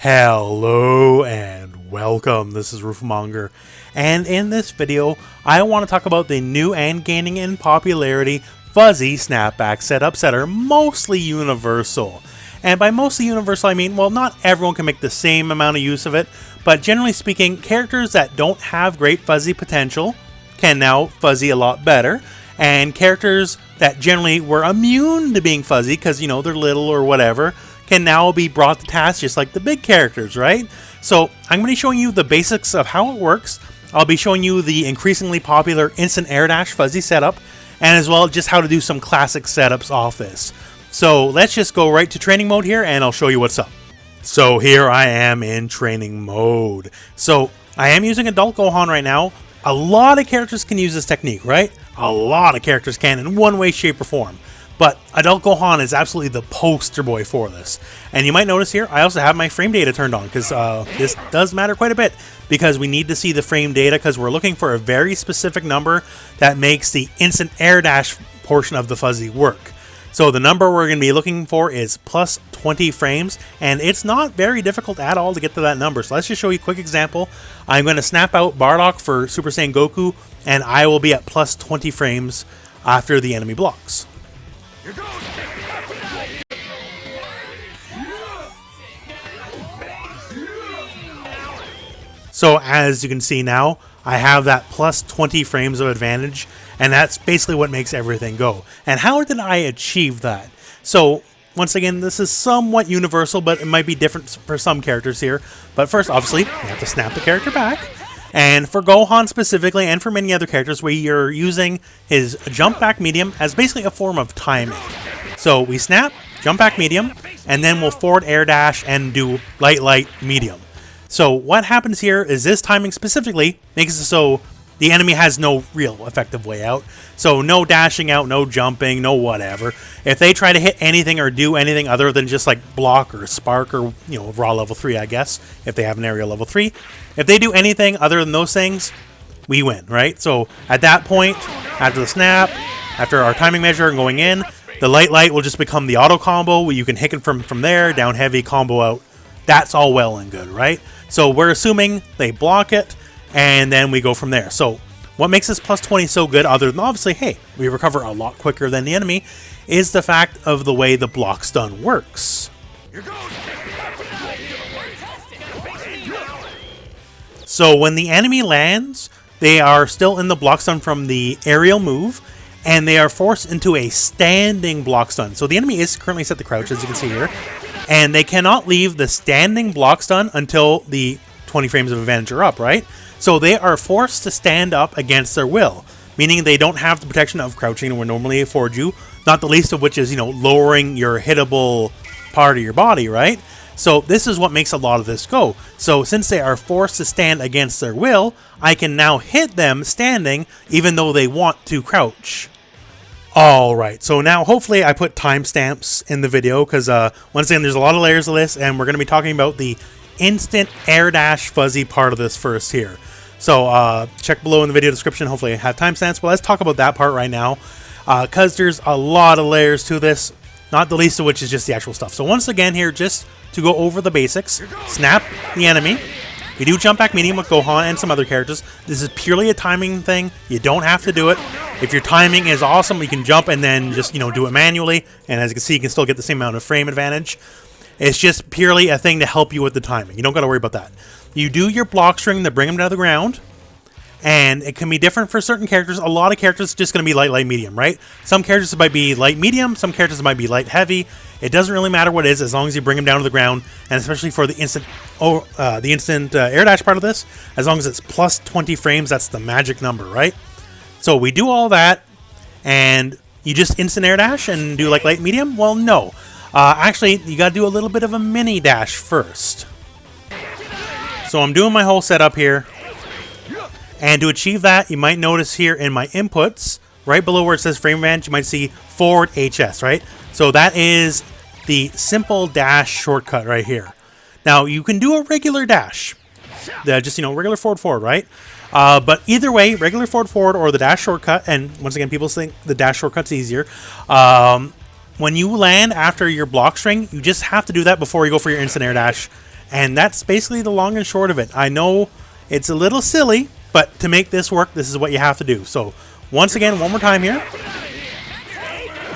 Hello and welcome, this is rooflemonger, and in this video I want to talk about the new and gaining in popularity fuzzy snapback setups that are mostly universal. And by mostly universal I mean, well, not everyone can make the same amount of use of it, but generally speaking, characters that don't have great fuzzy potential can now fuzzy a lot better, and characters that generally were immune to being fuzzy because, you know, they're little or whatever, can now be brought to task just like the big characters, right? So I'm going to be showing you the basics of how it works. I'll be showing you the increasingly popular instant air dash fuzzy setup, and as well just how to do some classic setups off this. So let's just go right to training mode here and I'll show you what's up. So here I am in training mode. So I am using Adult Gohan right now. A lot of characters can use this technique, right? A lot of characters can in one way, shape, or form. But Adult Gohan is absolutely the poster boy for this. And you might notice here, I also have my frame data turned on, because this does matter quite a bit, because we need to see the frame data, because we're looking for a very specific number that makes the instant air dash portion of the fuzzy work. So the number we're going to be looking for is plus 20 frames, and it's not very difficult at all to get to that number. So let's just show you a quick example. I'm going to snap out Bardock for Super Saiyan Goku, and I will be at plus 20 frames after the enemy blocks. So as you can see now, I have that plus 20 frames of advantage, and that's basically what makes everything go. And how did I achieve that? So once again, this is somewhat universal, but it might be different for some characters here. But first, obviously, you have to snap the character back. And for Gohan specifically, and for many other characters, we are using his jump back medium as basically a form of timing. So we snap, jump back medium, and then we'll forward air dash and do light, medium. So what happens here is this timing specifically makes it so the enemy has no real effective way out. So no dashing out, no jumping, no whatever. If they try to hit anything or do anything other than just like block or spark or, you know, raw level 3, I guess, if they have an area level 3. If they do anything other than those things, we win, right? So at that point, after the snap, after our timing measure and going in, the light will just become the auto combo where you can hit it from there, down heavy, combo out. That's all well and good, right? So we're assuming they block it, and then we go from there. So what makes this plus 20 so good, other than obviously, hey, we recover a lot quicker than the enemy, is the fact of the way the block stun works. So when the enemy lands, they are still in the block stun from the aerial move, and they are forced into a standing block stun. So the enemy is currently set to crouch, as you can see here, and they cannot leave the standing block stun until the 20 frames of advantage are up, right? So they are forced to stand up against their will, meaning they don't have the protection of crouching would normally afford you, not the least of which is, you know, lowering your hittable part of your body, right? So this is what makes a lot of this go. So since they are forced to stand against their will, I can now hit them standing even though they want to crouch. Alright, so now hopefully I put timestamps in the video because once again there's a lot of layers of this, and we're going to be talking about the instant air dash fuzzy part of this first here. So check below in the video description, hopefully I have timestamps, but let's talk about that part right now because there's a lot of layers to this, not the least of which is just the actual stuff. So once again here, just to go over the basics, snap the enemy. We do jump back medium with Gohan and some other characters. This is purely a timing thing. You don't have to do it. If your timing is awesome, you can jump and then just, you know, do it manually. And as you can see, you can still get the same amount of frame advantage. It's just purely a thing to help you with the timing. You don't got to worry about that. You do your block string to bring them down to the ground. And it can be different for certain characters. A lot of characters just going to be light, medium, right? Some characters might be light, medium. Some characters might be light, heavy. It doesn't really matter what it is as long as you bring them down to the ground. And especially for the instant air dash part of this, as long as it's plus 20 frames, that's the magic number, right? So we do all that, and you just instant air dash and do like light, medium? Well, no. Actually, you got to do a little bit of a mini dash first. So I'm doing my whole setup here. And to achieve that, you might notice here in my inputs, right below where it says frame advantage, you might see forward HS, right? So that is the simple dash shortcut right here. Now, you can do a regular dash. Just, you know, regular forward, right? But either way, regular forward or the dash shortcut, and once again, people think the dash shortcut's easier. When you land after your block string, you just have to do that before you go for your instant air dash. And that's basically the long and short of it. I know it's a little silly, but to make this work, this is what you have to do. So once again, one more time here.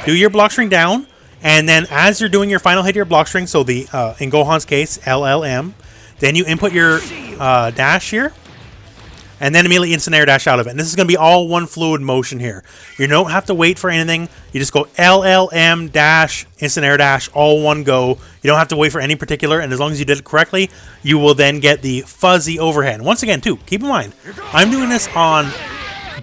Do your block string down, and then as you're doing your final hit of your block string, so the in Gohan's case, LLM, then you input your dash here, and then immediately instant air dash out of it. And this is going to be all one fluid motion here. You don't have to wait for anything. You just go LLM dash, instant air dash, all one go. You don't have to wait for any particular, and as long as you did it correctly, you will then get the fuzzy overhead. Once again, too, keep in mind, I'm doing this on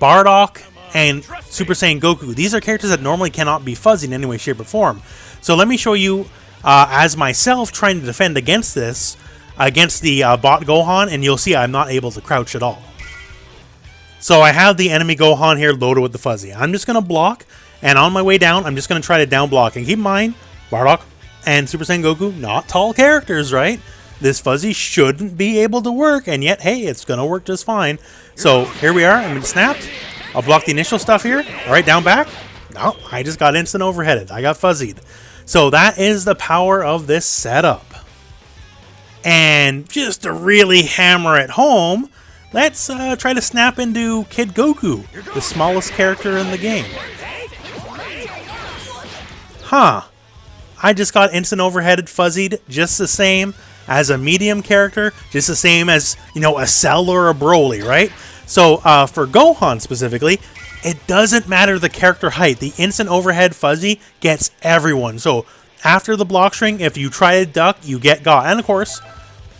Bardock and Super Saiyan Goku. These are characters that normally cannot be fuzzy in any way, shape, or form. So let me show you, as myself, trying to defend against this, against the bot Gohan, and you'll see I'm not able to crouch at all. So I have the enemy Gohan here loaded with the fuzzy. I'm just going to block, and on my way down, I'm just going to try to down block. And keep in mind, Bardock and Super Saiyan Goku, not tall characters, right? This fuzzy shouldn't be able to work, and yet, hey, it's going to work just fine. So here we are. I'm snapped. I'll block the initial stuff here. All right, down back. No, I just got instant overheaded. I got fuzzied. So that is the power of this setup. And just to really hammer it home, let's try to snap into Kid Goku, the smallest character in the game. Huh. I just got instant overheaded, fuzzied, just the same as a medium character, just the same as, you know, a Cell or a Broly, right? So for Gohan specifically, it doesn't matter the character height. The instant overhead fuzzy gets everyone. So after the block string, if you try to duck, you get got. And of course,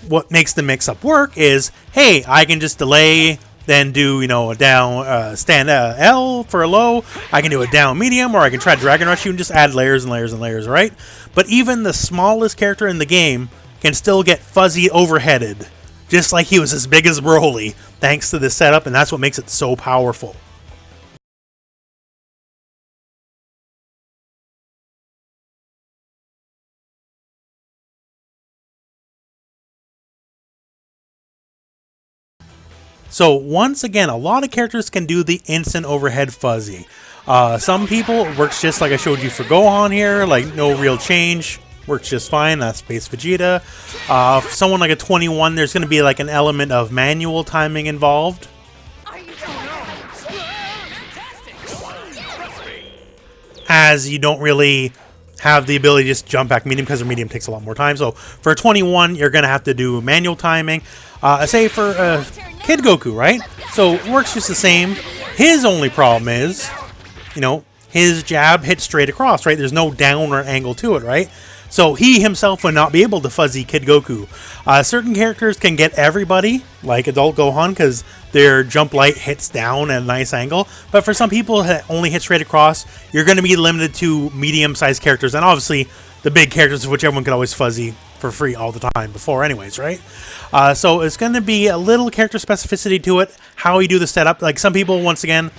what makes the mix-up work is, hey, I can just delay, then do, you know, a down, stand L for a low. I can do a down medium, or I can try Dragon Rush you and just add layers and layers and layers, right? But even the smallest character in the game can still get fuzzy overheaded, just like he was as big as Broly, thanks to this setup, and that's what makes it so powerful. So once again, a lot of characters can do the instant overhead fuzzy. Some people, it works just like I showed you for Gohan here, like no real change, works just fine. That's Space Vegeta. For someone like a 21, there's going to be like an element of manual timing involved. As you don't really have the ability to just jump back medium, because the medium takes a lot more time. So for a 21, you're going to have to do manual timing. Say for Kid Goku, right? So it works just the same. His only problem is, you know, his jab hits straight across, right? There's no down or angle to it, right? So he himself would not be able to fuzzy Kid Goku. Certain characters can get everybody, like Adult Gohan, because their jump light hits down at a nice angle. But for some people that only hit straight across, you're going to be limited to medium-sized characters. And obviously, the big characters, which everyone can always fuzzy for free all the time before anyways, right? So it's going to be a little character specificity to it, how you do the setup. Like some people, once again,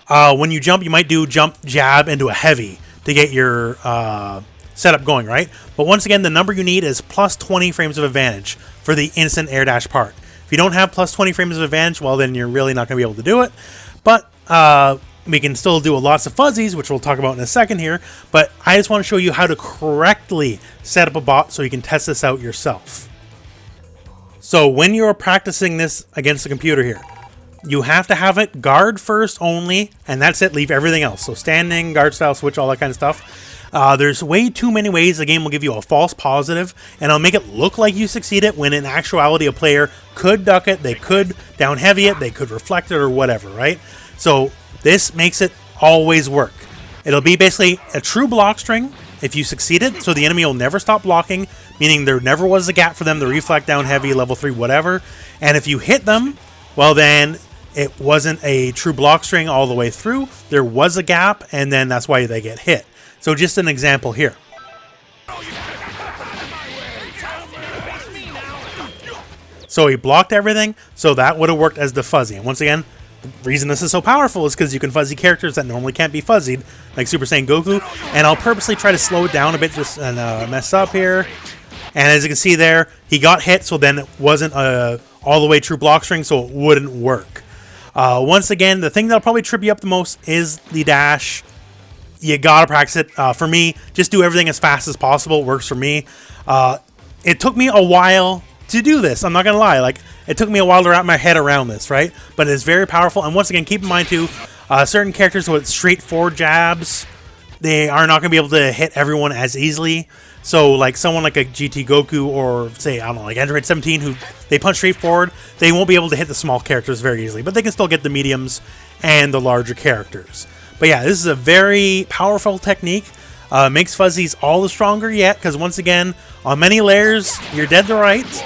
when you jump, you might do jump, jab into a heavy to get your setup going, right? But once again, the number you need is plus 20 frames of advantage for the instant air dash part. If you don't have plus 20 frames of advantage, well, then you're really not going to be able to do it. But we can still do lots of fuzzies, which we'll talk about in a second here. But I just want to show you how to correctly set up a bot so you can test this out yourself. So when you're practicing this against the computer here, you have to have it guard first only, and that's it. Leave everything else. So standing, guard style, switch, all that kind of stuff. There's way too many ways the game will give you a false positive, and it'll make it look like you succeeded when in actuality a player could duck it, they could down heavy it, they could reflect it or whatever, right? So this makes it always work. It'll be basically a true block string if you succeeded, so the enemy will never stop blocking, meaning there never was a gap for them to reflect down heavy, level 3, whatever. And if you hit them, well then it wasn't a true block string all the way through. There was a gap, and then that's why they get hit. So just an example here. So he blocked everything, so that would have worked as the fuzzy. And once again, the reason this is so powerful is because you can fuzzy characters that normally can't be fuzzied, like Super Saiyan Goku. And I'll purposely try to slow it down a bit just and mess up here. And as you can see there, he got hit, so then it wasn't all the way true block string, so it wouldn't work. Once again, the thing that'll probably trip you up the most is the dash. You gotta practice it. For me, just do everything as fast as possible. It works for me. it took me a while to do this. I'm not gonna lie, like it took me a while to wrap my head around this, right? But it's very powerful. And once again, keep in mind too, certain characters with straightforward jabs, they are not gonna be able to hit everyone as easily. So like someone like a GT Goku or say, I don't know, like Android 17 who they punch straight forward, they won't be able to hit the small characters very easily, but they can still get the mediums and the larger characters. But yeah, this is a very powerful technique. Makes fuzzies all the stronger yet, because once again, on many layers, you're dead to rights.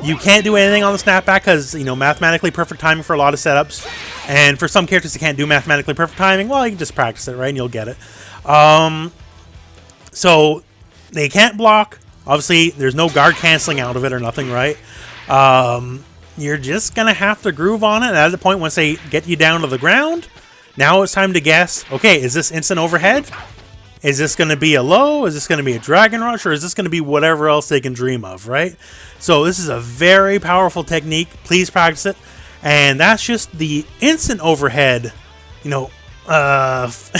You can't do anything on the snapback because, you know, mathematically perfect timing for a lot of setups. And for some characters that can't do mathematically perfect timing, well, you can just practice it, right, and you'll get it. So they can't block. Obviously, there's no guard canceling out of it or nothing, right? You're just going to have to groove on it. And at the point, once they get you down to the ground, now it's time to guess, okay, is this instant overhead? Is this going to be a low? Is this going to be a dragon rush? Or is this going to be whatever else they can dream of, right? So this is a very powerful technique. Please practice it. And that's just the instant overhead, you know,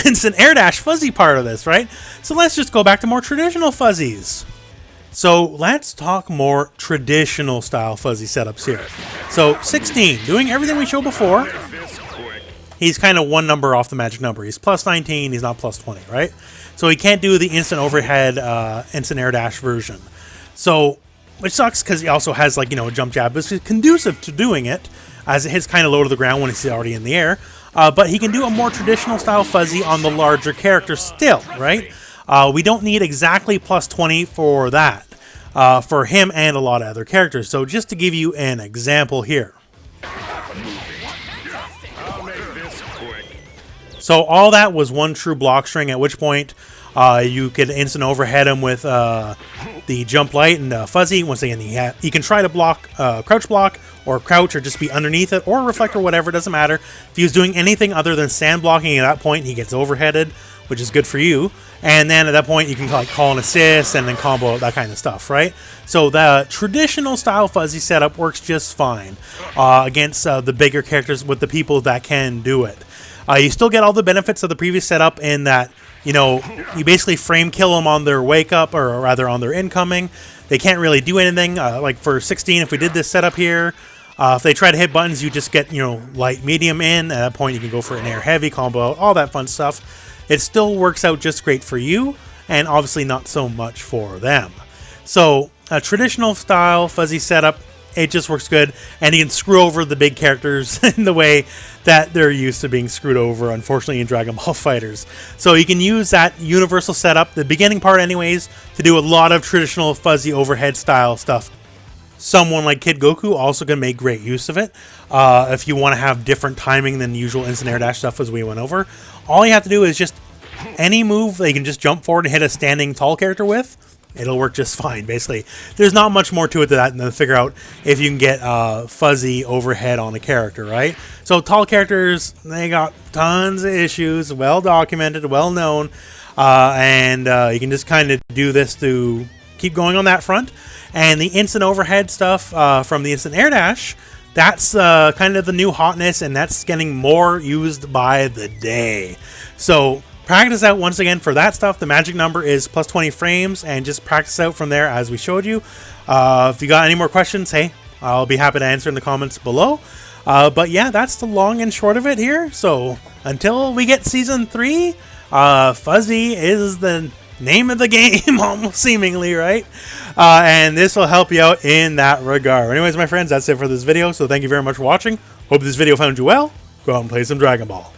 instant air dash fuzzy part of this, right? So let's just go back to more traditional fuzzies. So let's talk more traditional style fuzzy setups here. So 16, doing everything we showed before. He's kind of one number off the magic number. He's plus 19, he's not plus 20, right? So he can't do the instant overhead, instant air dash version. So, which sucks because he also has, like, you know, a jump jab, which is conducive to doing it, as it hits kind of low to the ground when he's already in the air. But he can do a more traditional style fuzzy on the larger character still, right? We don't need exactly plus 20 for that, for him and a lot of other characters. So just to give you an example here. So all that was one true block string, at which point you could instant overhead him with the jump light and fuzzy. Once again, he can try to block, crouch block, or crouch, or just be underneath it, or reflect, or whatever, doesn't matter. If he was doing anything other than stand blocking at that point, he gets overheaded, which is good for you. And then at that point, you can like call an assist and then combo, that kind of stuff, right? So the traditional style fuzzy setup works just fine against the bigger characters with the people that can do it. You still get all the benefits of the previous setup in that, you know, you basically frame kill them on their wake up, or rather on their incoming. They can't really do anything. Like for 16, if we did this setup here, if they try to hit buttons, you just get, you know, light, medium in. At that point, you can go for an air heavy combo, all that fun stuff. It still works out just great for you, and obviously not so much for them. So a traditional style fuzzy setup, it just works good, and you can screw over the big characters in the way that they're used to being screwed over, unfortunately, in Dragon Ball FighterZ. So you can use that universal setup, the beginning part anyways, to do a lot of traditional fuzzy overhead style stuff. Someone like Kid Goku also can make great use of it. If you want to have different timing than the usual instant air dash stuff as we went over, all you have to do is just any move that you can just jump forward and hit a standing tall character with, it'll work just fine, basically. There's not much more to it than that than to figure out if you can get fuzzy overhead on a character, right? So tall characters, they got tons of issues, well documented, well known, and you can just kind of do this to keep going on that front. And the instant overhead stuff from the instant air dash, that's kind of the new hotness, and that's getting more used by the day. So practice out once again for that stuff. The magic number is plus 20 frames, and just practice out from there as we showed you. If you got any more questions, hey, I'll be happy to answer in the comments below. But yeah, that's the long and short of it here. So until we get Season 3, Fuzzy is the name of the game, almost seemingly, right? And this will help you out in that regard. Anyways, my friends, that's it for this video. So thank you very much for watching. Hope this video found you well. Go out and play some Dragon Ball.